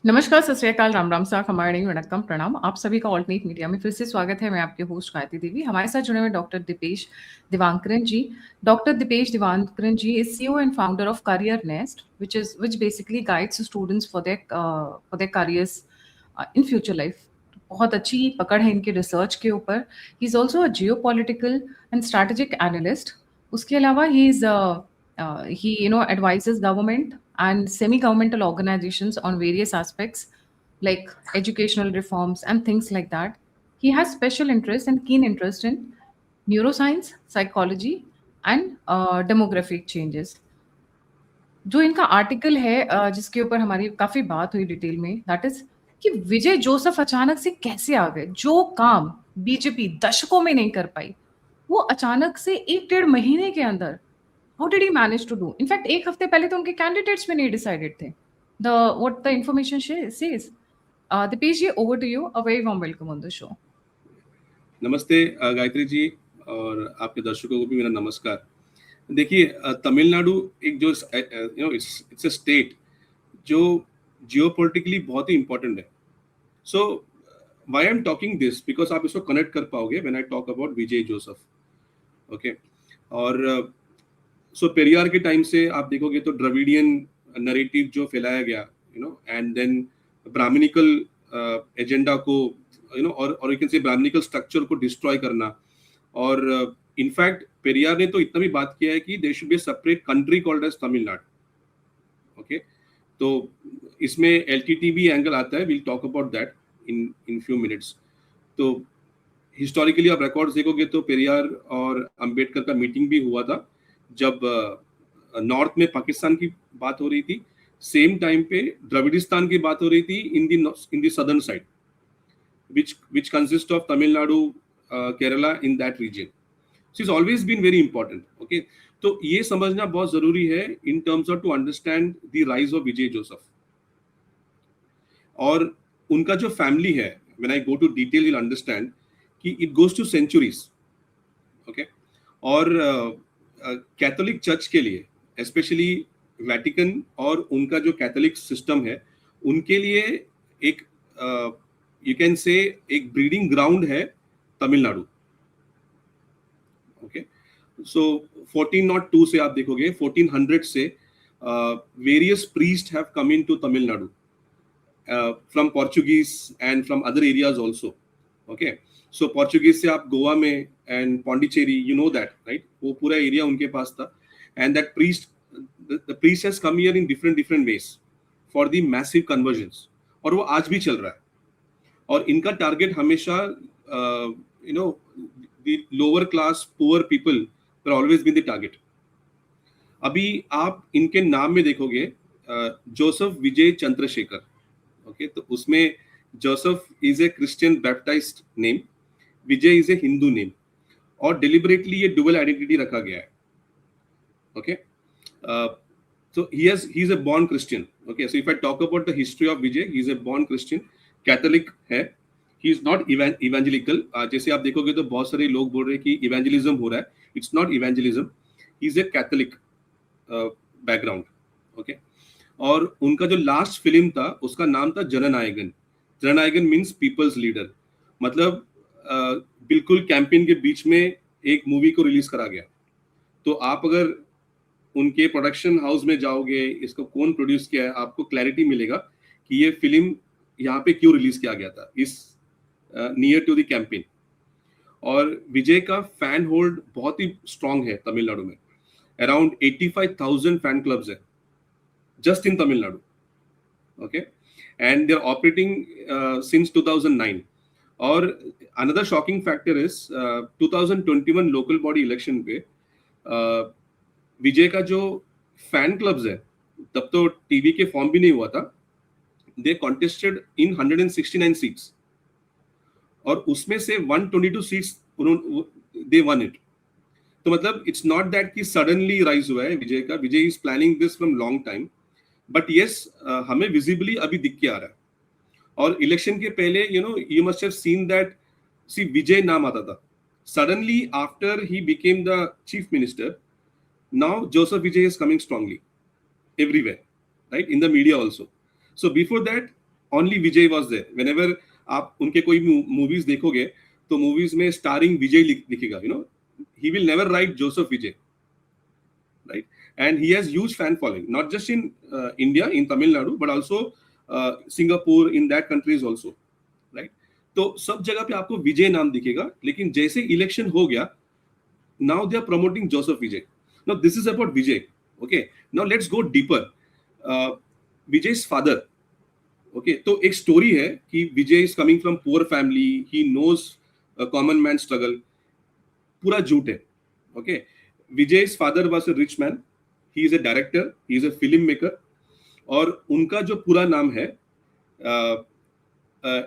नमस्कार, सत श्री अकाल, राम राम सा, खमाड़ी, वणक्कम, प्रणाम। आप सभी का ऑल्टरनेट मीडिया में फिर से स्वागत है। मैं आपके होस्ट गायत्री देवी। हमारे साथ जुड़े हुए doctor Dipesh Divakaran ji. Doctor Dipesh Divakaran ji is CEO and founder of Career Nest, which basically guides students for their careers in future life. बहुत अच्छी पकड़ है इनके रिसर्च के ऊपर। He is also a geopolitical and strategic analyst. उसके अलावा he advises government and semi-governmental organizations on various aspects like educational reforms and things like that. He has special interest and keen interest in neuroscience, psychology, and demographic changes. जो इनका article है जिसके ऊपर हमारी काफी बात हुई डिटेल में, दैट इज कि विजय जोसेफ अचानक से कैसे आ गए। जो काम बीजेपी दशकों में नहीं कर पाई, वो अचानक से 1 डेढ़ महीने के अंदर how did he manage to do. In fact एक हफ्ते पहले तो उनके कैंडिडेट्स में नहीं डिसाइडेड थे। The what the information says. Deepesh ji, over to you. A very warm welcome on the show. नमस्ते गायत्री जी, और आपके दर्शकों को भी मेरा नमस्कार। देखिए, तमिलनाडु एक जो इट्स अ स्टेट जो जियोपॉलिटिकली बहुत ही इंपॉर्टेंट है। So why I am talking this, because आप इसको कनेक्ट कर पाओगे when I talk about Vijay Joseph. Okay, और सो पेरियार के टाइम से आप देखोगे तो द्रविडियन नरेटिव जो फैलाया गया, एंड देन ब्राह्मणिकल एजेंडा को, और you can say brahmanical structure को डिस्ट्रॉय करना। और इनफैक्ट पेरियार ने तो इतना भी बात किया है कि there should be separate country called as Tamil Nadu. Okay, तो इसमें एलटीटी भी एंगल आता है, will talk about that in few minutes. तो हिस्टोरिकली आप रिकॉर्ड्स देखोगे तो पेरियार और अंबेडकर का मीटिंग भी हुआ था जब नॉर्थ में पाकिस्तान की बात हो रही थी, सेम टाइम पे द्रविडिस्तान की बात हो रही थी in the southern side, which consists of Tamil Nadu, Kerala in that region. So it's always been very important. Okay, तो ये समझना बहुत जरूरी है in terms of to understand the rise of Vijay Joseph. और उनका जो फैमिली है, when I go to detail you'll understand कि it goes to centuries. Okay, और कैथोलिक चर्च के लिए, स्पेशली वेटिकन और उनका जो कैथोलिक सिस्टम है, उनके लिए एक यू कैन से एक ब्रीडिंग ग्राउंड है तमिलनाडु। ओके, सो 1402 से आप देखोगे 1400 से various priest have come in to Tamil Nadu from Portuguese and from other areas also. Okay, so Portuguese से आप गोवा में and Pondicherry, you know that right, वो पूरा एरिया उनके पास था। And that the priest has come here in different ways for the massive conversions, और वो आज भी चल रहा है। और इनका टारगेट हमेशा the lower class poor people पर ऑलवेज बीन द टारगेट। अभी आप इनके नाम में देखोगे जोसेफ विजय चंद्रशेखर। ओके, तो उसमें Joseph is a Christian baptised name, Vijay is a Hindu name, और डिलिबरेटली ये डुअल आइडेंटिटी रखा गया है। Okay, so he is a born Christian. Okay, so if I talk about the history of Vijay, he is a born Christian, Catholic है, he is not evangelical. जैसे आप देखोगे तो बहुत सारे लोग बोल रहे हैं कि evangelism हो रहा है, it's not evangelism, he is a Catholic background. Okay, और उनका जो लास्ट फिल्म था उसका नाम था जननायकन। जननायकन मीन्स पीपल्स लीडर, मतलब बिल्कुल कैंपेन के बीच में एक मूवी को रिलीज करा गया। तो आप अगर उनके प्रोडक्शन हाउस में जाओगे, इसको कौन प्रोड्यूस किया है, आपको क्लैरिटी मिलेगा कि ये फिल्म यहाँ पे क्यों रिलीज किया गया था, इस नियर टू द कैंपेन। और विजय का फैन होल्ड बहुत ही स्ट्रांग है तमिलनाडु में। अराउंड 85,000 फैन क्लब्स है just in Tamil Nadu. Okay, and they are operating since 2009। और another shocking factor is 2021 local body election पे विजय का जो फैन क्लब्स है, तब तो टीवी के फॉर्म भी नहीं हुआ था, दे कॉन्टेस्टेड इन 169 सीट्स, और उसमें से 122 सीट्स दे वन इट। तो मतलब इट्स नॉट दैट कि सडनली राइज हुआ है विजय का, Vijay is planning this from long time, but yes हमें विजिबली अभी दिख के आ रहा है। और इलेक्शन के पहले you must have seen that, see Vijay नाम आता था, suddenly after he became the chief minister, now Joseph Vijay is coming strongly everywhere, right, in the media also. So before that only Vijay was there. Whenever आप उनके कोई movies देखोगे तो movies में starring विजय लिखेगा, you know, he will never write Joseph Vijay, right? And he has huge fan following, not just in India, in Tamil Nadu, but also Singapore, in that countries also, right? तो सब जगह पे आपको विजय नाम दिखेगा, लेकिन जैसे इलेक्शन हो गया, now they are promoting Joseph Vijay. Now this is about Vijay. Okay, now let's go deeper. Vijay's father. Okay, तो एक स्टोरी है कि Vijay is coming from poor family, he knows common man struggle. पूरा झूठ है. Okay, Vijay's father was a rich man, he is a director, he is a film maker, और उनका जो पूरा नाम है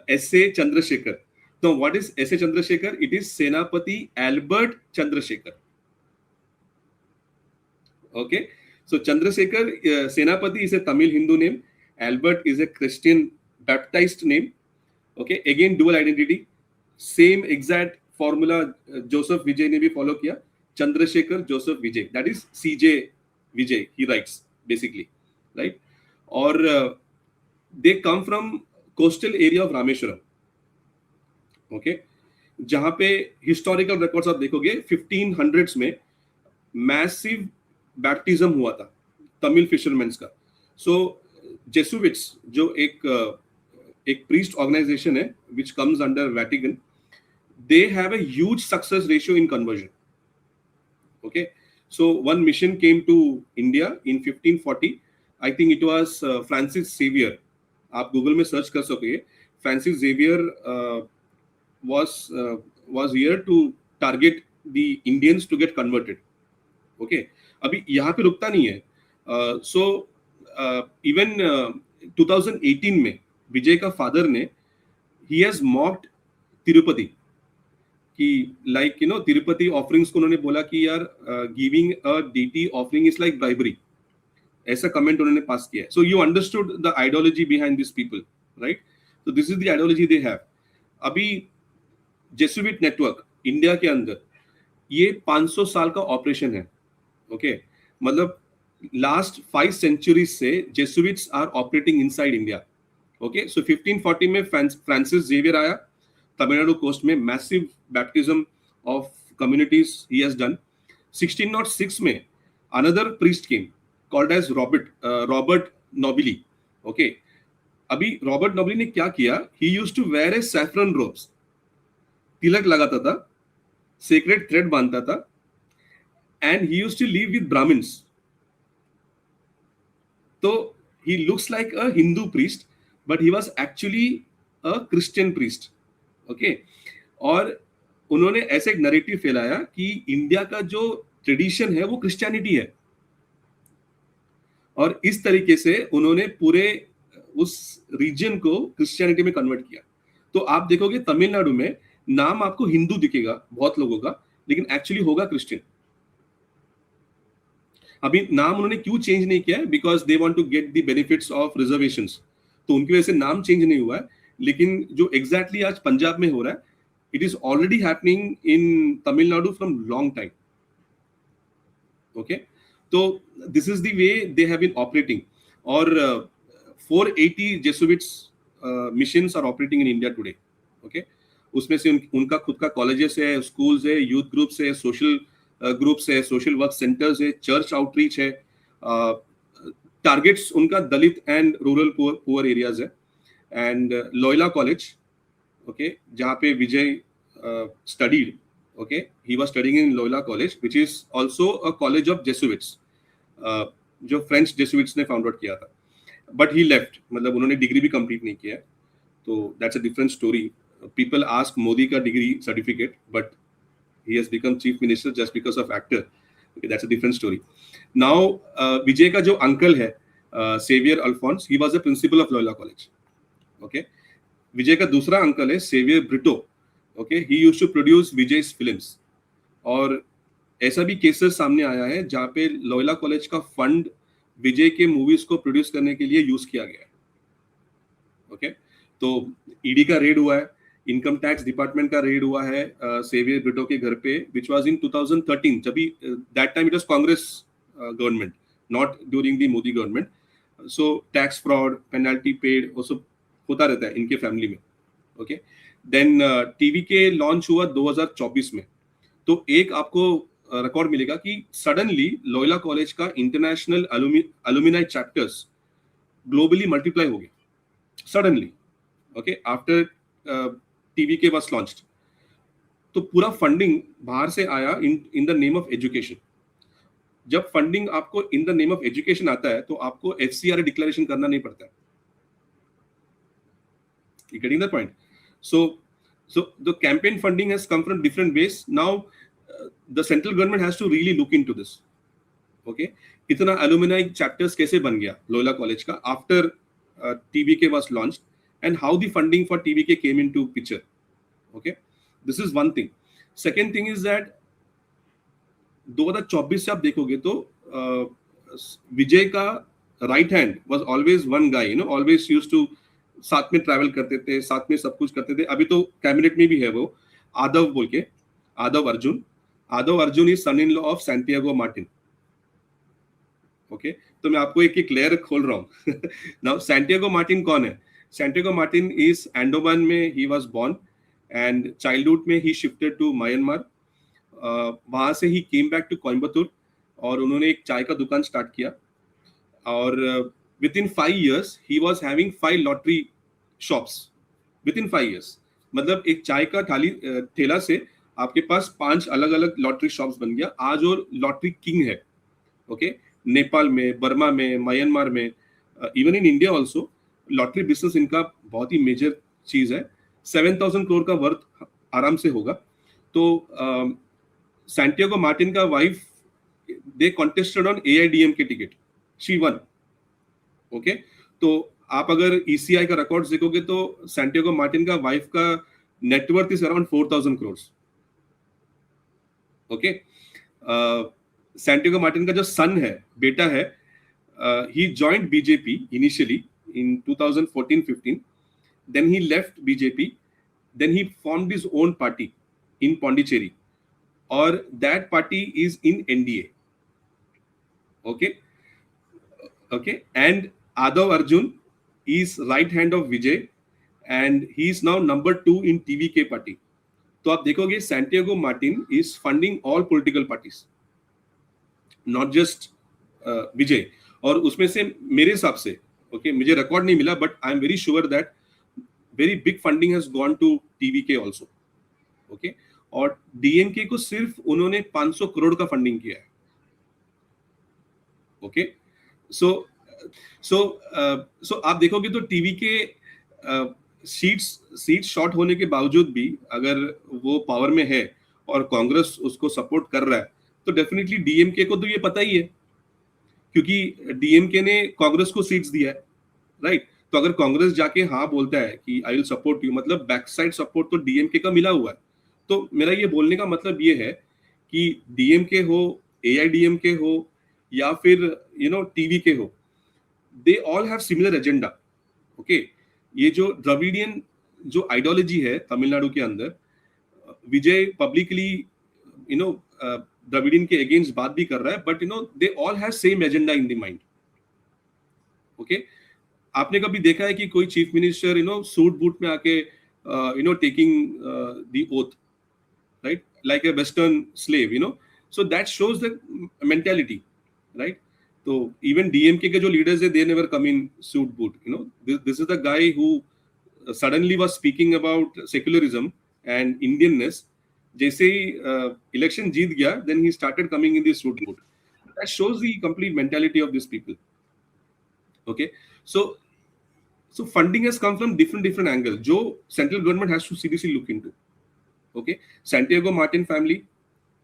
एस.ए. चंद्रशेखर. तो what is S A. Chandrasekhar? It is Senapati Albert Chandrasekhar. Okay, so Chandrasekhar, Senapati is a Tamil Hindu name. Albert is a Christian baptized name. Okay, again dual identity. Same exact formula Joseph Vijay ने भी follow किया. Chandrasekhar Joseph Vijay. That is CJ Vijay. He writes basically, right? और they come from coastal area of Rameshwaram. Okay, जहाँ पे historical records आप देखोगे 1500s में massive baptism हुआ था तमिल फिशरमैन्स का. सो जेसुइट्स जो एक प्रीस्ट ऑर्गेनाइजेशन है which comes under Vatican, they have a huge success ratio in conversion. Okay, so one mission came to India in 1540. I think it was Francis Xavier. आप Google में search कर सकोगे. Francis Xavier was here to target the Indians to get converted. Okay, अभी यहाँ पे रुकता नहीं है. सो इवन 2018 में विजय का फादर ने ही हैज मॉक्ड तिरुपति कि like you know Tirupati offerings को उन्होंने बोला कि यार giving a deity offering is like bribery. ऐसा कमेंट उन्होंने पास किया है. So you understood the ideology behind this people, right? So this is the ideology they have. अभी जेसुइट नेटवर्क इंडिया के अंदर ये 500 साल का ऑपरेशन है. ओके, मतलब लास्ट 5 सेंचुरीज से Jesuits are operating inside India. Okay, so 1540 में फ्रांसिस जेवियर आया तमिलनाडु कोस्ट में, massive baptism of communities he has done. 1606 में another priest came called as Robert Nobili. Okay, अभी रॉबर्ट नोबिली ने क्या किया? He used to wear a saffron robes. तिलक लगाता था, सेक्रेट थ्रेड बांधता था, and he used to live with Brahmins. So he looks like a Hindu priest, but he was actually a Christian priest. Okay, और उन्होंने ऐसे एक narrative फैलाया कि इंडिया का जो ट्रेडिशन है वो क्रिश्चियनिटी है, और इस तरीके से उन्होंने पूरे उस रीजन को क्रिश्चियनिटी में कन्वर्ट किया. तो आप देखोगे तमिलनाडु में नाम आपको हिंदू दिखेगा बहुत लोगों का, लेकिन एक्चुअली होगा क्रिश्चियन. अभी नाम उन्होंने क्यों चेंज नहीं किया है? Because they want to get the benefits of reservations. तो उनकी वजह से नाम चेंज नहीं हुआ है, लेकिन जो एग्जैक्टली आज पंजाब में हो रहा है, it is already happening in Tamil Nadu from long time. Okay, तो this is the way they have been operating. और 480 Jesuits missions are operating in India today. Okay, उसमें से उनका खुद का कॉलेजेस है, स्कूल्स है, यूथ ग्रुप्स है, सोशल ग्रुप्स है, सोशल वर्क सेंटर्स है, चर्च आउटरीच है. टारगेट्स उनका Dalit and rural poor areas है. एंड लोयला कॉलेज, ओके, जहाँ पे विजय studied. Okay, he was studying in Loyola college which is also a college of Jesuits, जो French Jesuits ने found out किया था. बट ही लेफ्ट, मतलब उन्होंने डिग्री भी कंप्लीट नहीं किया. तो that's a different story. People ask Modi का degree certificate, but he has become chief minister just because of actor. Okay, that's a different story. Now, Vijay का जो uncle है, Xavier Alphonse, he was a principal of Loyola College. Okay, विजय का दूसरा uncle है Xavier Brito. Okay, he used to produce Vijay's films. और ऐसा भी cases सामने आया है जहाँ पे लोयला कॉलेज का फंड विजय के मूवीज को प्रोड्यूस करने के लिए यूज किया गया है. ओके, तो ईडी का रेड हुआ है, इनकम टैक्स डिपार्टमेंट का रेड हुआ है सेवियर ब्रिटो के घर पे, विच वाज इन 2013. जब that time it was Congress government, not during the Modi government. So tax fraud, penalty paid, वो सब होता रहता है इनके फैमिली में. ओके, देन टीवी के लॉन्च हुआ 2024 में. तो एक आपको रिकॉर्ड मिलेगा कि सडनली लोयला कॉलेज का इंटरनेशनल अलुमिनाई चैप्टर्स ग्लोबली मल्टीप्लाई हो गया सडनली. ओके, आफ्टर टीवी के वाज लॉन्च्ड. तो पूरा फंडिंग बाहर से आया in the name of education. जब फंडिंग आपको in the name of education आता है तो आपको एफसीआर डिक्लेरेशन करना नहीं पड़ता है. You getting the point? So the campaign funding has come from different ways. Now the central government has to really look into this. Okay, इतना alumni chapters कैसे बन गया लोयला कॉलेज का after TVK was launched, and how the funding for TVK came into picture. Okay, this is one thing. Second thing is that 2024 से आप देखोगे तो विजय का right hand was always one guy, always used to साथ में travel करते थे, साथ में सब कुछ करते थे. अभी तो कैबिनेट में भी है वो आदव बोल के, Aadhav Arjun is son in law of Santiago Martin. Okay, तो मैं आपको एक लेयर खोल रहा हूँ. नाउ सैंटियागो मार्टिन कौन है? सैंटियागो मार्टिन इज एंडोमान में he was born, and childhood में ही शिफ्टेड टू म्यांमार. वहां से ही केम बैक टू कोयम्बतूर और उन्होंने एक चाय का दुकान स्टार्ट किया. और within 5 years he was having 5 lottery shops. Within 5 years, मतलब एक चाय का ठेला से आपके पास 5 अलग अलग लॉटरी शॉप्स बन गया. आज और लॉटरी किंग है. ओके, नेपाल में, बर्मा में, म्यांमार में, even in India also lottery business इनका बहुत ही मेजर चीज है. 7,000 करोड़ का वर्थ आराम से होगा. तो सैंटियागो मार्टिन का wife, they contested on AIDMK ticket, she won. Okay, तो आप अगर ECI का रिकॉर्ड्स देखोगे तो सैंटियागो मार्टिन का वाइफ का net worth is around 4,000 crore. Okay, Santiago Martin का जो सन है, बेटा है, he joined BJP initially in 2014-15. Then he left BJP. Then he formed his own party in Pondicherry, और that party is in NDA. Okay, and Adav Arjun is right hand of Vijay, and he is now number 2 in TVK party. तो आप देखोगे Santiago Martin is funding all political parties, not just विजय. और उसमें से मेरे हिसाब से, okay, मुझे रिकॉर्ड नहीं मिला, but I am very sure that very big funding has gone to TVK also. Okay, और DMK को सिर्फ उन्होंने 500 करोड़ का फंडिंग किया है. ओके, सो आप देखोगे तो टीवी के सीट शॉर्ट होने के बावजूद भी अगर वो पावर में है और कांग्रेस उसको सपोर्ट कर रहा है, तो डेफिनेटली DMK को तो ये पता ही है, क्योंकि DMK ने कांग्रेस को सीट्स दिया है, राइट. तो अगर कांग्रेस जाके हाँ बोलता है कि आई विल सपोर्ट यू, मतलब बैक साइड सपोर्ट तो DMK का मिला हुआ है. तो मेरा ये बोलने का मतलब ये है कि DMK हो, AIDMK हो, या फिर TVK हो, they all have similar agenda. Okay, ये जो द्रविडियन जो आइडियोलॉजी है तमिलनाडु के अंदर, विजय पब्लिकली द्रविडियन के अगेंस्ट बात भी कर रहा है, but they all have same agenda in the mind. Okay, आपने कभी देखा है कि कोई चीफ मिनिस्टर सूट बूट में आके taking the oath, right, like a western slave, so that shows the mentality, right? So even DMK के जो leaders है, they never come in suit boot. This is the guy who suddenly was speaking about secularism and Indianness. जैसे ही election जीत गया, then he started coming in the suit boot. That shows the complete mentality of these people. Okay, so funding has come from different angles, जो central government has to seriously look into. Okay, Santiago Martin family,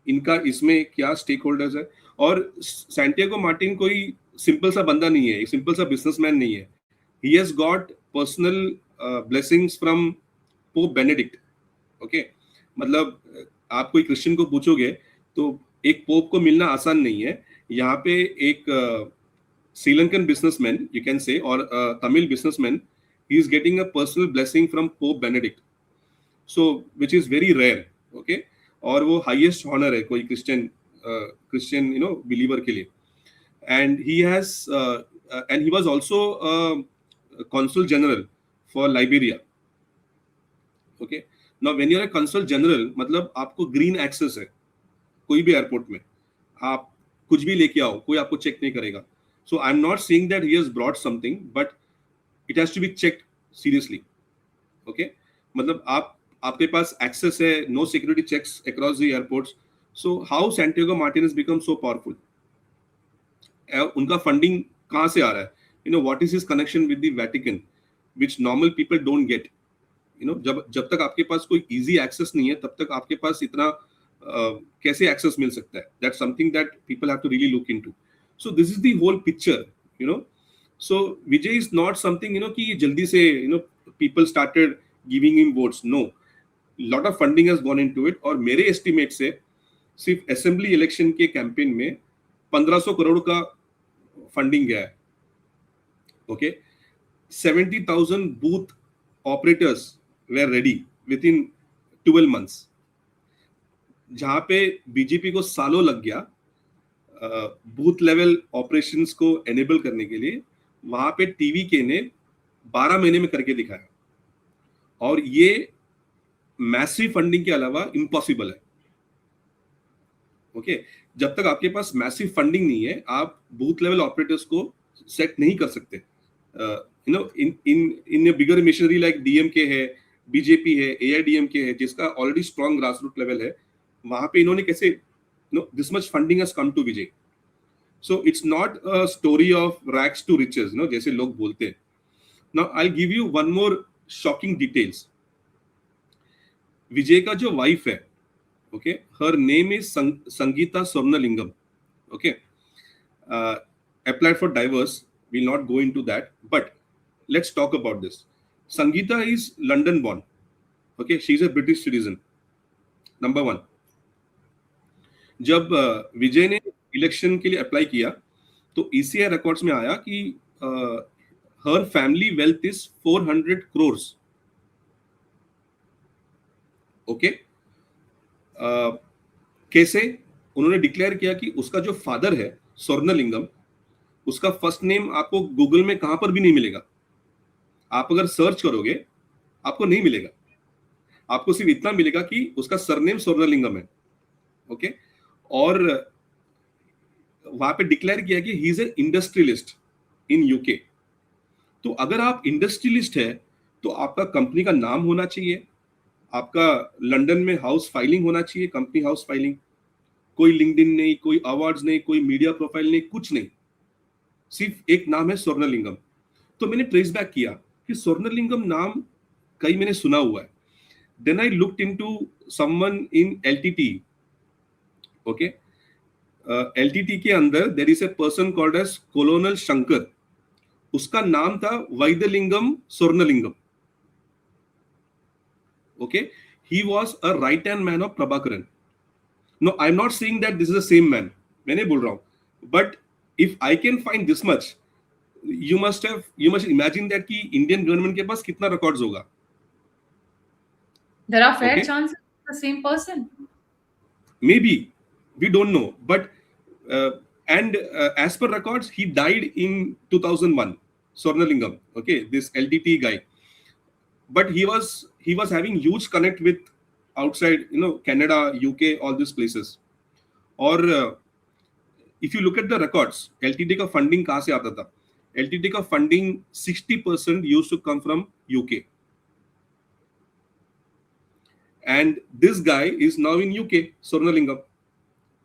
इनका इसमें क्या stake holders है. और Santiago Martin कोई simple सा बंदा नहीं है, एक सिंपल सा बिजनेसमैन नहीं है. He has got personal blessings from Pope Benedict. Okay, मतलब आप कोई क्रिश्चियन को पूछोगे तो एक पोप को मिलना आसान नहीं है. यहाँ पे एक Sri Lankan businessman, you can say, और Tamil businessman, he is getting a personal blessing from Pope Benedict, so which is very rare. Okay, और वो हाईएस्ट ऑनर है कोई क्रिश्चियन बिलीवर के लिए. And he has and he was also consul general for Liberia. Okay, now when you are a consul general, मतलब आपको green access है कोई भी एयरपोर्ट में, आप कुछ भी लेके आओ, कोई आपको चेक नहीं करेगा. So I'm not saying that he has brought something, but it has to be checked seriously. Okay, मतलब आपके पास access है, no security checks across the airports. So how Santiago Martinez become so powerful? उनका funding कहाँ से आ रहा है? You know, what is his connection with the Vatican, which normal people don't get. You know, जब तक आपके पास कोई easy access नहीं है, तब तक आपके पास इतना कैसे access मिल सकता है? That's something that people have to really look into. So this is the whole picture, you know. So Vijay is not something, you know, कि जल्दी से, you know, people started giving him votes. No, lot of funding has gone into it. और मेरे estimate से सिर्फ assembly election के campaign में 1500 करोड़ का फंडिंग गया है. Okay, 70,000 booth operators were ready within 12 months. जहां पे बीजेपी को सालों लग गया बूथ लेवल ऑपरेशंस को एनेबल करने के लिए, वहां पे टीवी के ने 12 महीने में करके दिखाया. और ये मैसिव फंडिंग के अलावा इम्पॉसिबल है. ओके, जब तक आपके पास मैसिव फंडिंग नहीं है, आप बूथ लेवल ऑपरेटर्स को सेट नहीं कर सकते. You know, in bigger missionary like DMK है, बीजेपी है, एआईडीएमके है, जिसका already strong grass root level है, वहां पे इन्होंने कैसे, you know, this much funding has come to Vijay. So it's not a story of rags to riches, you know, जैसे लोग बोलते हैं. Now I'll give you one more shocking details. विजय का जो वाइफ है, okay, her name is Sangeeta Swarnalingam. Okay, applied for divorce. We'll not go into that, but let's talk about this. Sangeeta is London born. Okay, she's a British citizen. Number one. जब विजय ने election के लिए apply किया, तो ECI records में आया कि हर family wealth is 400 crores. Okay, कैसे? उन्होंने डिक्लेयर किया कि उसका जो फादर है स्वर्णलिंगम, उसका फर्स्ट नेम आपको गूगल में कहां पर भी नहीं मिलेगा. आप अगर सर्च करोगे आपको नहीं मिलेगा. आपको सिर्फ इतना मिलेगा कि उसका सरनेम स्वर्णलिंगम है. ओके, और वहां पे डिक्लेयर किया कि he is a industrialist in UK. तो अगर आप इंडस्ट्रियलिस्ट है, तो आपका कंपनी का नाम होना चाहिए, आपका लंदन में हाउस फाइलिंग होना चाहिए, कंपनी हाउस फाइलिंग. कोई लिंक्डइन नहीं, कोई अवार्ड्स नहीं, कोई मीडिया प्रोफाइल नहीं, कुछ नहीं, सिर्फ एक नाम है स्वर्णलिंगम. तो मैंने ट्रेस बैक किया कि स्वर्णलिंगम नाम कहीं मैंने सुना हुआ है. Then I looked into someone in LTT. Okay, LTT के अंदर there is a person called as colonel Shankar. उसका नाम था Vaidyalingam Swarnalingam. Okay, he was a right hand man of Prabhakaran. No, I am not saying that this is the same man, मैं नहीं बोल रहा हूं, but if I can find this much, you must imagine that कि Indian government के पास कितना records होगा. There are fair Okay. chances it's the same person. Maybe, we don't know, but as per records, he died in 2001. Swarnalingam, okay, this LTT guy, but he was having huge connect with outside, you know, Canada, UK, all these places. Or if you look at the records, LTT का funding कहाँ से आता था? LTT का funding 60% used to come from UK. And this guy is now in UK, Swarnalingam,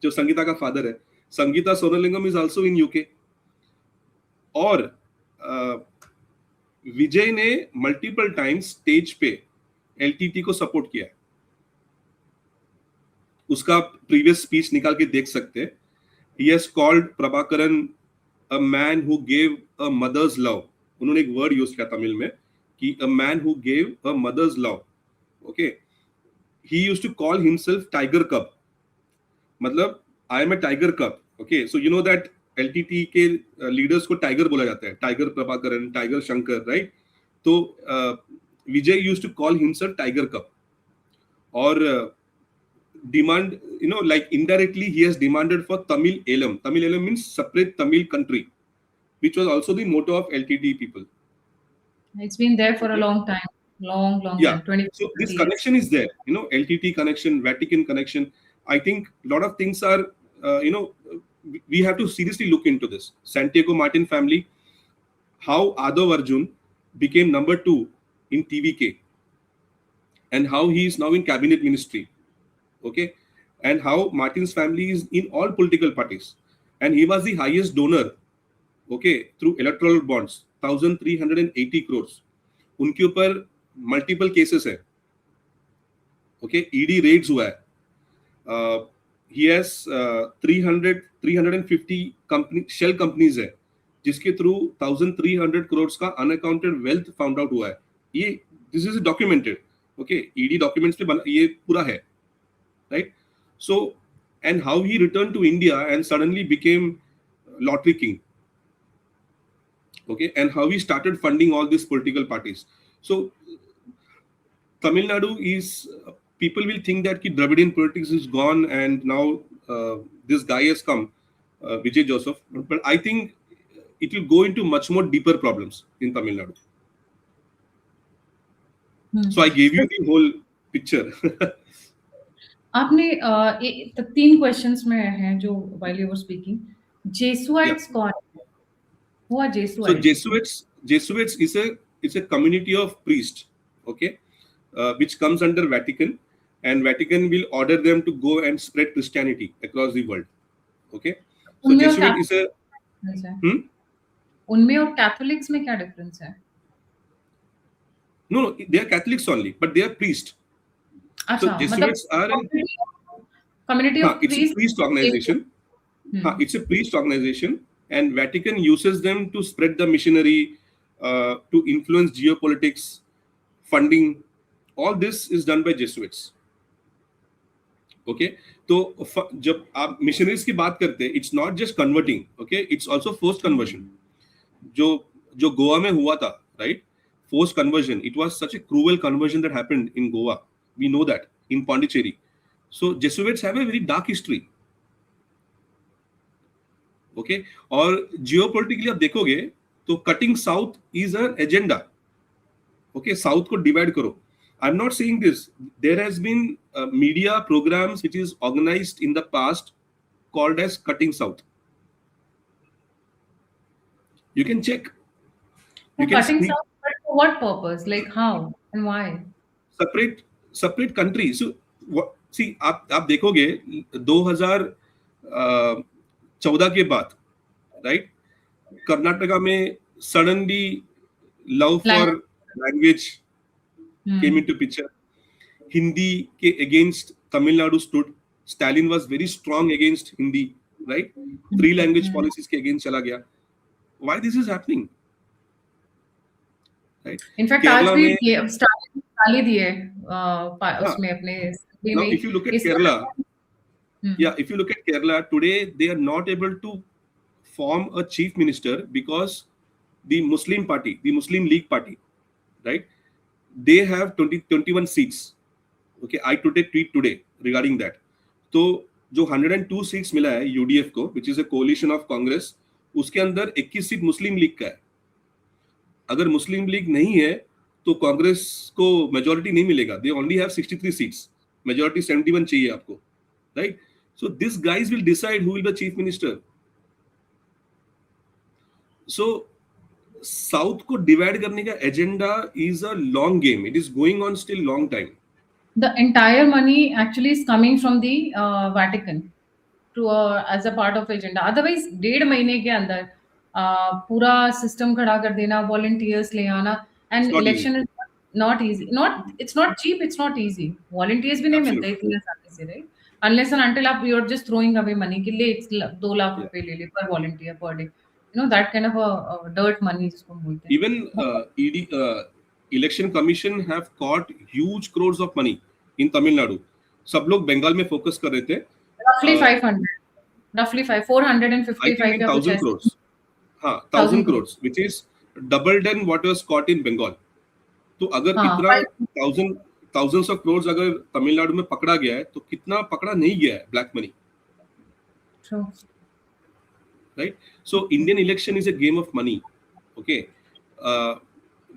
जो संगीता का father है. Sangeeta स्वर्णलिंगम is also in UK. और विजय ने मल्टीपल टाइम्स स्टेज पे एलटीटी को सपोर्ट किया है. उसका प्रीवियस स्पीच निकाल के देख सकते हैं. He has called Prabhakaran a man who gave a mother's love. उन्होंने एक वर्ड यूज किया तमिल में कि a man who gave a mother's love. Okay, he used to call himself Tiger Cub. मतलब I am a Tiger Cub. Okay, so you know that LTT के leaders को tiger बोला जाता है, tiger Prabhakaran, tiger Shankar, right. तो Vijay used to call himself tiger cub. और demand, you know, like indirectly he has demanded for Tamil Eelam. Tamil Eelam means separate Tamil country, which was also the motto of LTT people. It's been there for a Okay. long time, long Yeah. time, 20, So this 30 years. connection is there, LTT connection, Vatican connection. I think a lot of things are, we have to seriously look into this. Santiago Martin family, how Adav Arjun became number 2 in TVK, and how he is now in cabinet ministry. Okay. And how Martin's family is in all political parties. And he was the highest donor, okay, through electoral bonds, 1380 crores. उनके ऊपर multiple cases है, okay, ED raids हुआ है. He has 350 company shell companies है, जिसके through 1300 crore का unaccounted wealth found out हुआ है. ये this is documented, okay, ED documents पे ये पूरा है, राइट? So and how he return to India and suddenly became lottery king, okay, and how he started funding all these political parties. So Tamil Nadu is, people will think that ki Dravidian politics is gone and now this guy has come, Vijay Joseph, but I think it will go into much more deeper problems in Tamil Nadu. So I gave you the whole picture. आपने 3 questions में हैं जो while you were speaking. Jesuits Yeah. कौन है? Who are So Jesuites? Jesuits is a community of priests, okay, which comes under Vatican, and Vatican will order them to go and spread Christianity across the world, okay. So उनमें और Jesuit is a Catholics है? hmm? उनमें और Catholics में क्या difference है? No, they are Catholics only, but they are priests. So अच्छा, मतलब Jesuits are community of it's a priest organization. Hmm, It's a priest organization, and Vatican uses them to spread the missionary, to influence geopolitics, funding. All this is done by Jesuits. Okay, तो जब आप missionaries की बात करते हैं, it's not just converting, okay, it's also forced conversion. जो जो गोवा में हुआ था, right, forced conversion, it was such a cruel conversion that happened in Goa. We know that in Pondicherry. So Jesuits have a very dark history, okay. और geopolitically आप देखोगे तो cutting south is a agenda, okay, south को divide करो. I'm not saying this. There has been media programs which is organized in the past called as Cutting South. You can check. You can cutting speak south, but for what purpose? Like how and why? separate country. So see, आप देखोगे 2014 के बाद, right, Karnataka में suddenly love for language came into picture. Hindi ke against Tamil Nadu stood. Stalin was very strong against Hindi, right? 3 language policies ke against chala gaya. Why this is happening, right? In fact, आज Kerala भी mein, ये Stalin गाली दिए उसमें अपने now में if you look at इस Kerala, hmm, if you look at Kerala today, they are not able to form a chief minister because the Muslim party, the Muslim League party, right? They have 21 seats. Okay, I today tweet today regarding that. तो जो 102 seats मिला है UDF को, which is a collision of Congress, उसके अंदर 21 seat मुस्लिम league का है. अगर मुस्लिम लीग नहीं है तो कांग्रेस को मेजोरिटी नहीं मिलेगा. They only have 63 seats, majority 71 चाहिए आपको, right? So this guys will decide who will be chief minister. So south को डिवाइड करने का agenda is a long game. It is going on still long time. the entire money actually is coming from the Vatican to as a part of agenda. Otherwise, 1.5 महीने के अंदर पूरा system खड़ा कर देना, वॉलंटियर्स ले आना, and election is not easy. It's not cheap, it's not easy. Volunteers भी नहीं मिलते इतने आसानी से, right? Unless and until you're just throwing away money के लिए 2 लाख रुपए ले ले per volunteer per day. That kind of a dirt money जिसको हम बोलते हैं. Even election commission have caught huge crores of money in Tamil Nadu. सब लोग बंगाल में फोकस कर रहे थे. Roughly 500, roughly 455 I think 1,000 crores. हाँ, 1,000 crores, which is double than what was caught in Bengal. तो अगर इतना thousands of crores अगर तमिलनाडु में पकड़ा गया है, तो कितना पकड़ा नहीं गया है black money? True. Right? So Indian election is a game of money. Okay.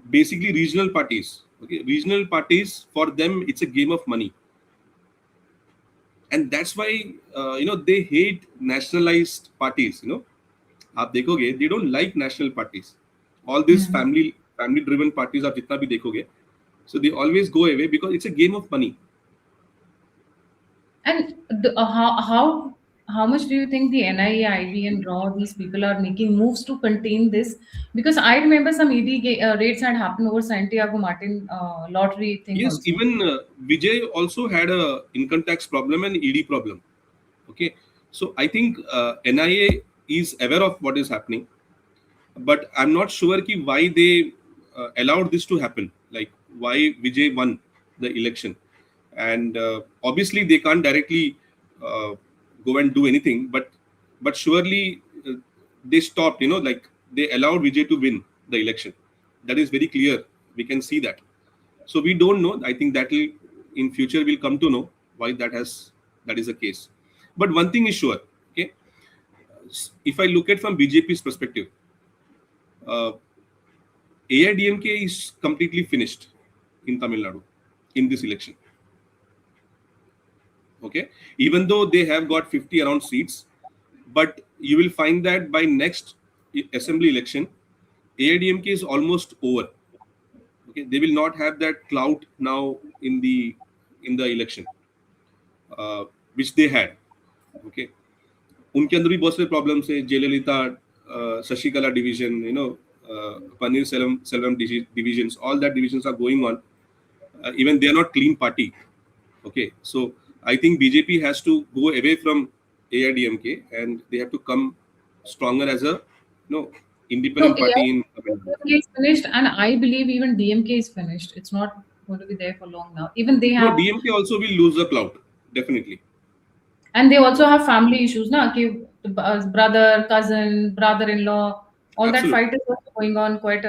basically regional parties. Okay, regional parties, for them it's a game of money, and that's why they hate nationalized parties. आप देखोगे they don't like national parties. All these Hmm. family driven parties आप जितना भी देखोगे, so they always go away because it's a game of money. And how much do you think the NIA, IB, and RAW, these people are making moves to contain this? Because I remember some ED raids had happened over Santiago Martin lottery thing Yes, also. even Vijay also had a income tax problem and ED problem. Okay, so I think NIA is aware of what is happening, but I'm not sure why they allowed this to happen. Like why Vijay won the election, and obviously they can't directly uh, go and do anything, but surely they stopped. Like they allowed Vijay to win the election. That is very clear. We can see that. So we don't know. I think that will in future we'll come to know why that is the case. But one thing is sure. Okay, if I look at from BJP's perspective, uh, AIDMK is completely finished in Tamil Nadu in this election. Okay, even though they have got 50 around seats, but you will find that by next assembly election, AIDMK is almost over. Okay, they will not have that clout now in the election, which they had. Okay, उनके अंदर भी बहुत सारे problems है. Jayalalithaa, Sasikala division, Panneerselvam divisions, all that divisions are going on. Even they are not clean party. Okay, so I think BJP has to go away from AIDMK and they have to come stronger as a No, independent party in Tamil Nadu. AIDMK is finished, and I believe even DMK is finished. It's not going to be there for long now. Even they No, have, DMK also will lose the clout, definitely. and they also have family issues, na? Brother, cousin, brother-in-law, all that Absolutely. fight is also going on quite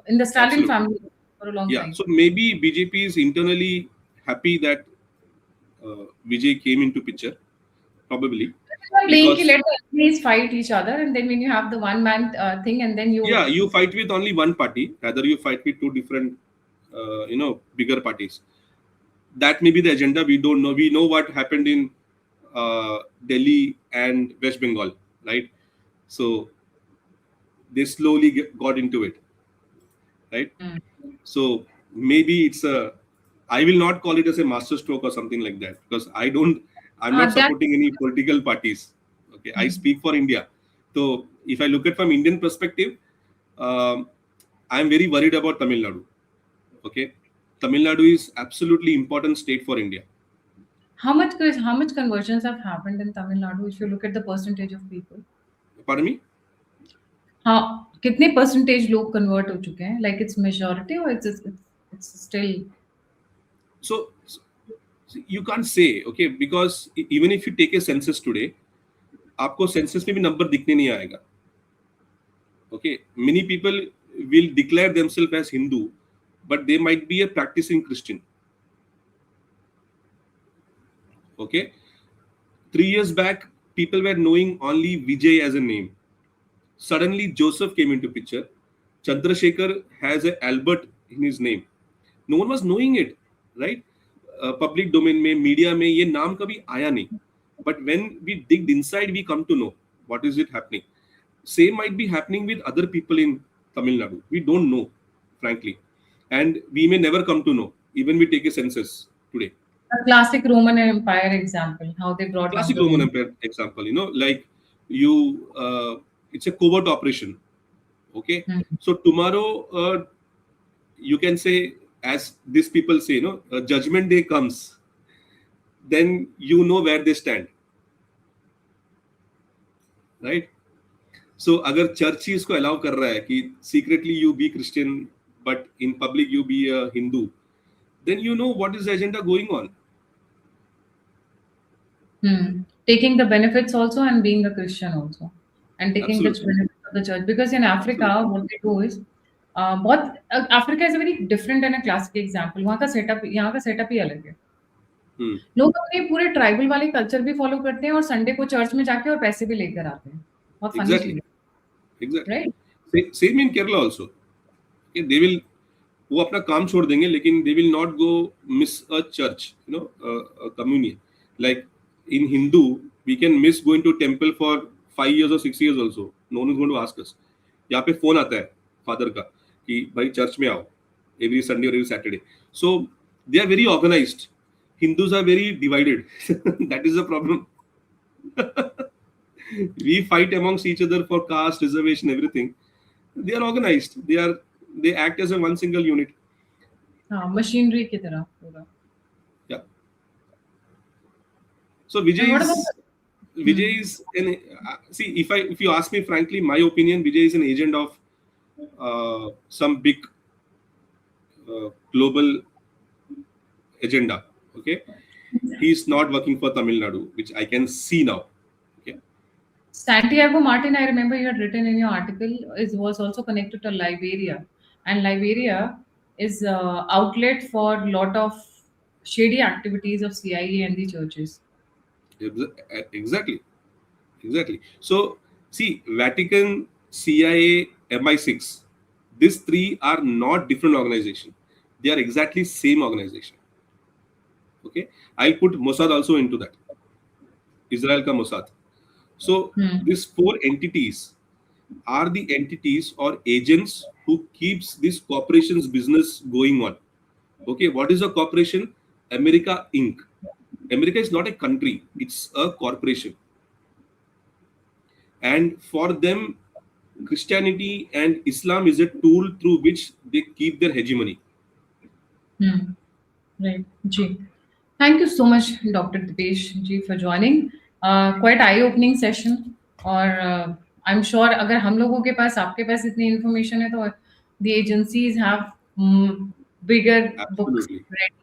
in the Stalin Absolutely. family for a long Yeah. time. So maybe BJP is internally happy that Vijay came into picture, probably, They're playing ki because let the enemies fight each other, and then when you have the one man thing, and then yeah, you you fight with only one party, rather you fight with two different, bigger parties. That may be the agenda. We don't know. We know what happened in Delhi and West Bengal, right? So they slowly got into it, right? Mm. So maybe it's a. I will not call it as a master stroke or something like that because I don't. I'm not That supporting any political parties. Okay, I mm. speak for India. So if I look at from Indian perspective, I'm very worried about Tamil Nadu. Okay, Tamil Nadu is absolutely important state for India. How much conversions have happened in Tamil Nadu if you look at the percentage of people? Pardon me. हाँ, कितने percentage लोग convert हो चुके हैं? Like it's majority or it's still So you can't say, okay, because even if you take a census today, आपको census में भी number दिखने नहीं आएगा. Okay, many people will declare themselves as Hindu, but they might be a practicing Christian. Okay, 3 years back, people were knowing only Vijay as a name. Suddenly, Joseph came into picture. Chandrasekhar has a Albert in his name. No one was knowing it, right? Public domain में, media में ये नाम कभी आया नहीं. But when we digged inside, we come to know what is it happening. Same might be happening with other people in Tamil Nadu. We don't know, frankly, and we may never come to know. Even we take a census today. a classic Roman Empire example, how they brought Classic numbers Roman in. Empire example, like it's a covert operation. Okay, Hmm. so tomorrow you can say, as these people say, judgment day comes, then you know where they stand, right? So अगर church ही इसको allow कर रहा है कि secretly you be Christian but in public you be a Hindu, then you know what is the agenda going on. Taking the benefits also and being a Christian also, and taking the Absolutely. benefits of the church. Because in Africa, Absolutely. what they do is, बहुत Africa is a very different and a classic example. वहाँ का setup, यहाँ का setup ही अलग है. Hmm. लोग अपने पूरे ट्राइबल वाले कल्चर भी फॉलो करते हैं और संडे को चर्च में जाके और पैसे भी लेकर आते हैं. बहुत फनी चीज Exactly. है, Exactly. Right? Same in Kerala also. Okay, they will वो अपना काम छोड़ देंगे, लेकिन they will not go miss a church, you know, communion. Like in Hindu we can miss going to temple for 5 years or 6 years also, no one is going to ask us. यहाँ पे phone आता है father का कि भाई church में आओ every Sunday और every Saturday. So they are very organised. Hindus are very divided. That is the problem. We fight amongst each other for caste, reservation, everything. They are organized. They act as a one single unit. हाँ, machinery की तरह पूरा. Yeah. So Vijay And what is about Vijay is an see, if you ask me frankly, my opinion, Vijay is an agent of some big global agenda. Okay, he's not working for Tamil Nadu, which I can see now. Okay, Santiago Martin, I remember you had written in your article, was also connected to Liberia, and Liberia is outlet for a lot of shady activities of CIA and the churches. exactly. So see, Vatican, CIA, MI6, these three are not different organization. They are exactly same organization. Okay, I'll put Mossad also into that. Israel ka Mossad. So these 4 entities are the entities or agents who keeps this corporation's business going on. Okay, what is a corporation? America Inc. America is not a country, it's a corporation. And for them, Christianity and Islam is a tool through which they keep their hegemony. Right. Ji. Thank you so much, Dr. Dipesh ji, for joining. Quite eye-opening session. और I'm sure अगर हम लोगों के पास आपके पास इतनी information है तो the agencies have bigger books Absolutely. ready.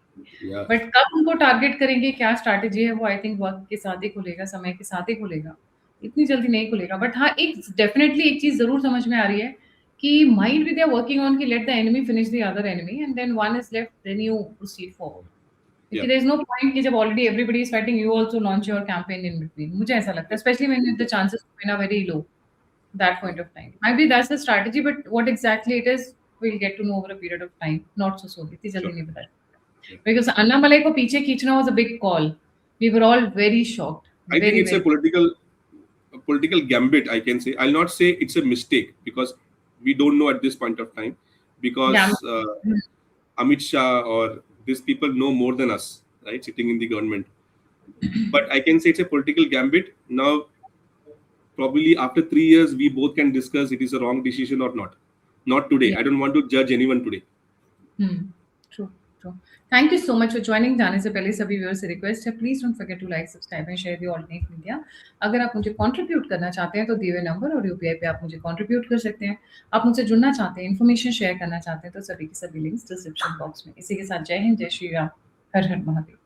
Yeah. But कब उनको टारगेट करेंगे, क्या स्ट्रैटेजी है, वो आई थिंक वक्त के साथ ही खुलेगा, समय के साथ ही खुलेगा, इतनी जल्दी नहीं खुलेगा. बट हाँ, एक डेफिनेटली एक चीज जरूर समझ में आ रही है कि माइंड भी दे आर वर्किंग ऑन कि let the enemy finish the other enemy and then one is left, then you proceed forward. Yeah. There is no point कि जब already everybody is fighting, you also launch your campaign in between. मुझे ऐसा लगता है, especially when the chances to win are very low that point of time. Maybe that's the strategy, but what exactly it is, we'll get to know over a period of time. Not so soon. इतनी जल्दी नहीं पता. Because Annamalai को पीछे खींचना was a big call. We were all very shocked. I think it's a political gambit, I can say. I'll not say it's a mistake because we don't know at this point of time because Amit Shah or these people know more than us, right? Sitting in the government. But I can say it's a political gambit. Now, probably after 3 years, we both can discuss it is a wrong decision or not. Not today. Yeah. I don't want to judge anyone today. True. Thank you so much for joining. जाने से पहले सभी viewers से request है, please don't forget to like, subscribe and share the alternate media. अगर आप मुझे contribute करना चाहते हैं तो दिए हुए नंबर और यूपीआई पे आप मुझे कंट्रीब्यूट कर सकते हैं. आप मुझसे जुड़ना चाहते हैं, इन्फॉर्मेशन शेयर करना चाहते हैं तो सभी के सभी लिंक्स डिस्क्रिप्शन बॉक्स में. इसी के साथ जय हिंद, जय श्री राम, हर हर महादेव.